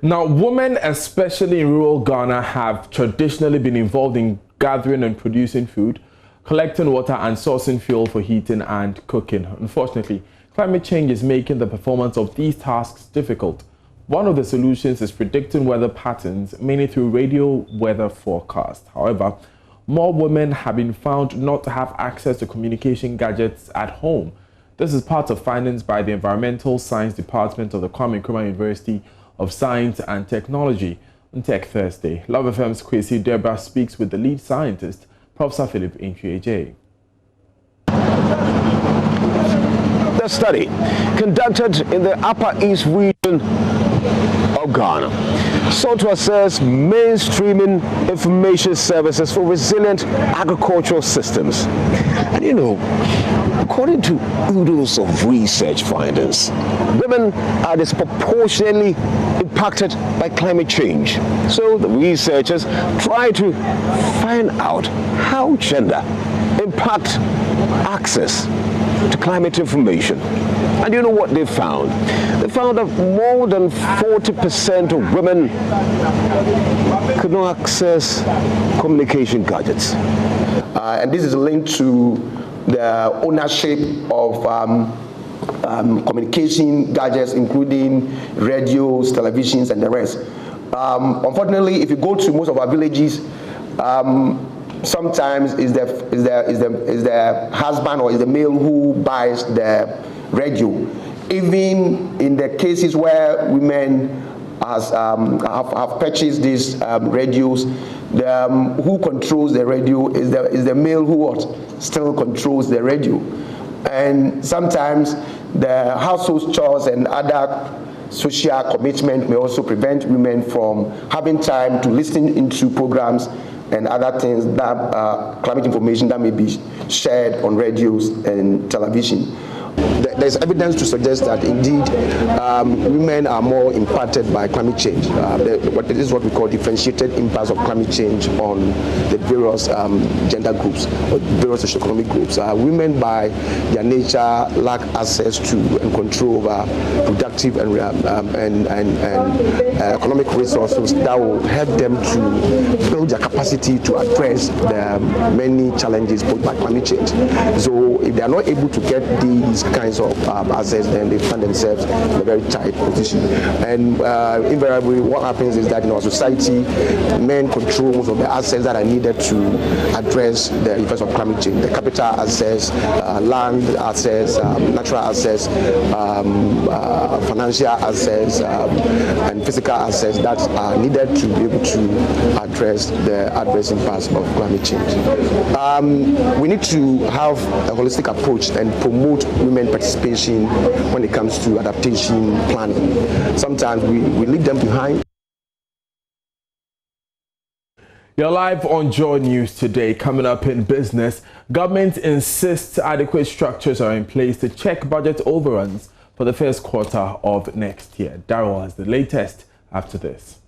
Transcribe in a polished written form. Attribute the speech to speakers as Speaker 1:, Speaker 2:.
Speaker 1: Now, women, especially in rural Ghana, have traditionally been involved in gathering and producing food, collecting water and sourcing fuel for heating and cooking. Unfortunately, climate change is making the performance of these tasks difficult. One of the solutions is predicting weather patterns, mainly through radio weather forecast. However, more women have been found not to have access to communication gadgets at home. This is part of findings by the Environmental Science Department of the Kwame Nkrumah University of Science and Technology on Tech Thursday. Love FM's Kwesi Debra speaks with the lead scientist, Professor Philip Nkwieje.
Speaker 2: The study, conducted in the Upper East region of Ghana, sought to assess mainstreaming information services for resilient agricultural systems. And according to oodles of research findings, women are disproportionately impacted by climate change. So the researchers try to find out how gender impacts access to climate information. And you know what they found? They found that more than 40% of women could not access communication gadgets.
Speaker 3: And this is linked to the ownership of communication gadgets, including radios, televisions, and the rest. Unfortunately, if you go to most of our villages, sometimes is the husband or is the male who buys the radio. Even in the cases where women have purchased these radios, who controls the radio is the male who still controls the radio. And sometimes the household chores and other social commitment may also prevent women from having time to listen into programs and other things that climate information that may be shared on radios and television. There's evidence to suggest that indeed women are more impacted by climate change. This is what we call differentiated impacts of climate change on the various gender groups or various socioeconomic groups. Women by their nature lack access to and control over productive and economic resources that will help them to build their capacity to address the many challenges posed by climate change. So if they are not able to get these kinds of assets, then they find themselves in a very tight position. And invariably, what happens is that in our society, men control most of the assets that are needed to address the effects of climate change: the capital assets, land assets, natural assets, financial assets, and physical assets that are needed to be able to address the adverse impacts of climate change. We need to have a holistic approach and promote women participation when it comes to adaptation planning. Sometimes we leave them behind.
Speaker 1: You're live on JoyNews today. Coming up in business, government insists adequate structures are in place to check budget overruns for the first quarter of next year. Daryl has the latest after this.